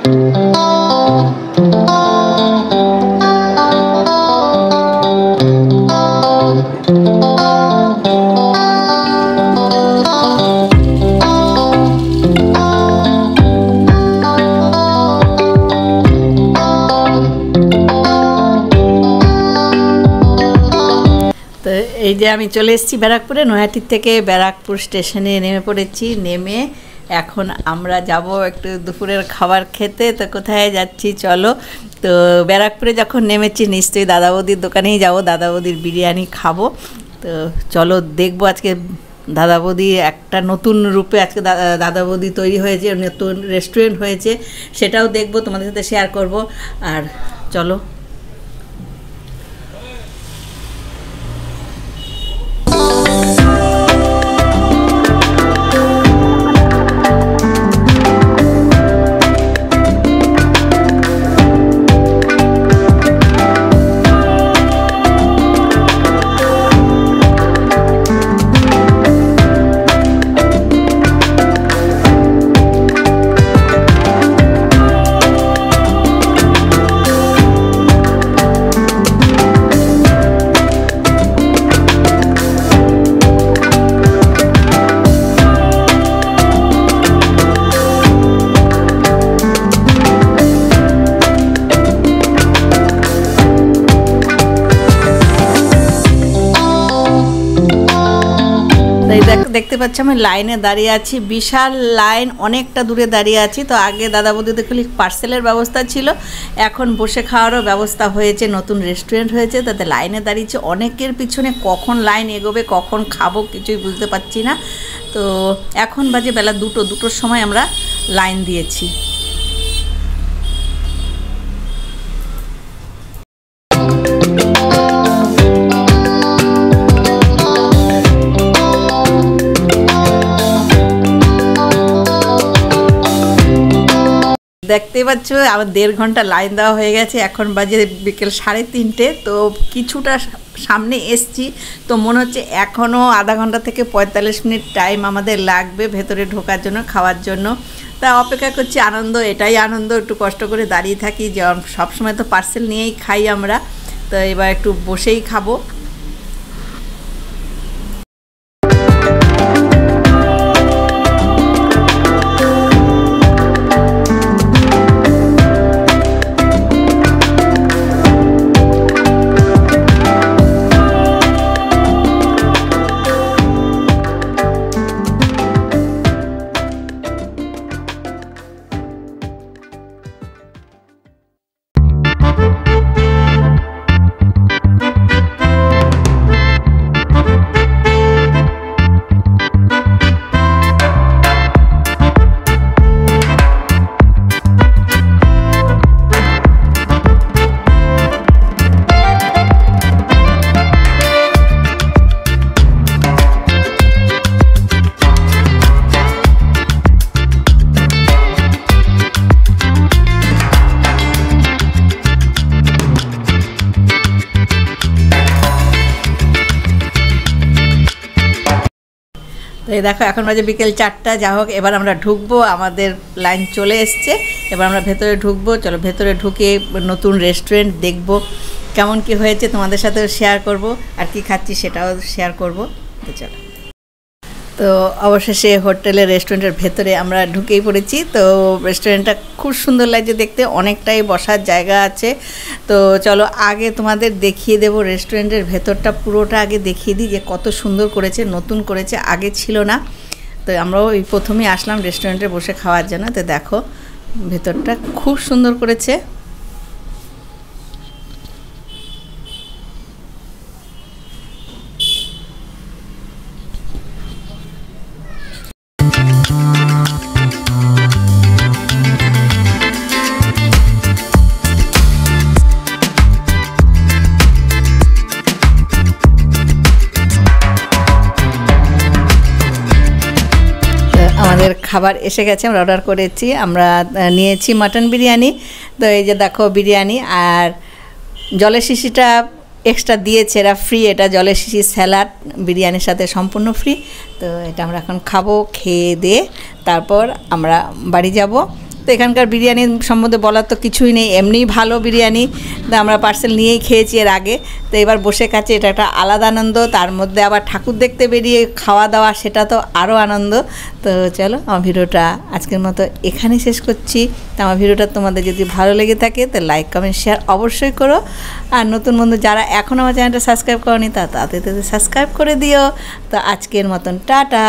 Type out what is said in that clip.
এই যে আমি চলে এসেছি ব্যারাকপুরে, নৈহাটি থেকে ব্যারাকপুর স্টেশনে নেমে পড়েছি। নেমে এখন আমরা যাব একটু দুপুরের খাবার খেতে। তো কোথায় যাচ্ছি চলো। তো ব্যারাকপুরে যখন নেমেছি নিশ্চয়ই দাদা বৌদির দোকানেই যাব, দাদা বৌদির বিরিয়ানি খাবো। তো চলো দেখবো আজকে দাদা বৌদি একটা নতুন রূপে আজকে দাদা বৌদি তৈরি হয়েছে, নতুন রেস্টুরেন্ট হয়েছে, সেটাও দেখবো, তোমাদের সাথে শেয়ার করব। আর চলো দেখতে পাচ্ছি আমি লাইনে দাঁড়িয়ে আছি, বিশাল লাইন, অনেকটা দূরে দাঁড়িয়ে আছি। তো আগে দাদা বৌদিতে খালি পার্সেলের ব্যবস্থা ছিল, এখন বসে খাওয়ারও ব্যবস্থা হয়েছে, নতুন রেস্টুরেন্ট হয়েছে। তাতে লাইনে দাঁড়িয়েছে, অনেকের পিছনে কখন লাইন এগোবে কখন খাবো কিছুই বুঝতে পারছি না। তো এখন বাজে বেলা 2টোর সময় আমরা লাইন দিয়েছি। দেখতে পাচ্ছ আমার 1.5 ঘন্টা লাইন দেওয়া হয়ে গেছে, এখন বাজে বিকেল 3:30। তো কিছুটা সামনে এসছি, তো মনে হচ্ছে এখনও আধা ঘন্টা থেকে 45 মিনিট টাইম আমাদের লাগবে ভেতরে ঢোকার জন্য, খাওয়ার জন্য। তা অপেক্ষা করছি, আনন্দ, এটাই আনন্দ, একটু কষ্ট করে দাঁড়িয়ে থাকি, যে সবসময় তো পার্সেল নিয়েই খাই আমরা। তো এবার একটু বসেই খাবো। তো এই দেখো এখন বাজে বিকেল 4টা। যা হোক, এবার আমরা ঢুকবো, আমাদের লাইন চলে এসছে, এবার আমরা ভেতরে ঢুকবো। চলো ভেতরে ঢুকে নতুন রেস্টুরেন্ট দেখবো, কেমন কি হয়েছে তোমাদের সাথে শেয়ার করব, আর কি খাচ্ছি সেটাও শেয়ার করব। তো চলো। তো অবশেষে হোটেলের রেস্টুরেন্টের ভেতরে আমরা ঢুকেই পড়েছি। তো রেস্টুরেন্টটা খুব সুন্দর লাগছে দেখতে, অনেকটাই বসার জায়গা আছে। তো চলো আগে তোমাদের দেখিয়ে দেব রেস্টুরেন্টের ভেতরটা, পুরোটা আগে দেখিয়ে দিই যে কত সুন্দর করেছে, নতুন করেছে, আগে ছিল না। তো আমরাও এই প্রথমেই আসলাম রেস্টুরেন্টে বসে খাওয়ার জন্য। তো দেখো ভেতরটা খুব সুন্দর করেছে। আমাদের খাবার এসে গেছে, আমরা অর্ডার করেছি, আমরা নিয়েছি মাটন বিরিয়ানি। তো এই যে দেখো বিরিয়ানি, আর জলের শিশিটা এক্সট্রা দিয়েছে, এরা ফ্রি, এটা জলের শিশি স্যালাড বিরিয়ানির সাথে সম্পূর্ণ ফ্রি। তো এটা আমরা এখন খাবো, খেয়ে দিয়ে তারপর আমরা বাড়ি যাব। তো এখানকার বিরিয়ানির সম্বন্ধে বলার তো কিছুই নেই, এমনিই ভালো বিরিয়ানি। তো আমরা পার্সেল নিয়েই খেয়েছি এর আগে। তো এবার বসে খাচ্ছি, এটা একটা আলাদা আনন্দ। তার মধ্যে আবার ঠাকুর দেখতে বেরিয়ে খাওয়া দাওয়া, সেটা তো আরও আনন্দ। তো চলো, আমার ভিডিওটা আজকের মতো এখানেই শেষ করছি। তো আমার ভিডিওটা তোমাদের যদি ভালো লেগে থাকে তো লাইক কমেন্ট শেয়ার অবশ্যই করো। আর নতুন বন্ধু যারা এখন আমার চ্যানেলটা সাবস্ক্রাইব করনি তা তাড়াতাড়ি সাবস্ক্রাইব করে দিও। তো আজকের মতন টাটা।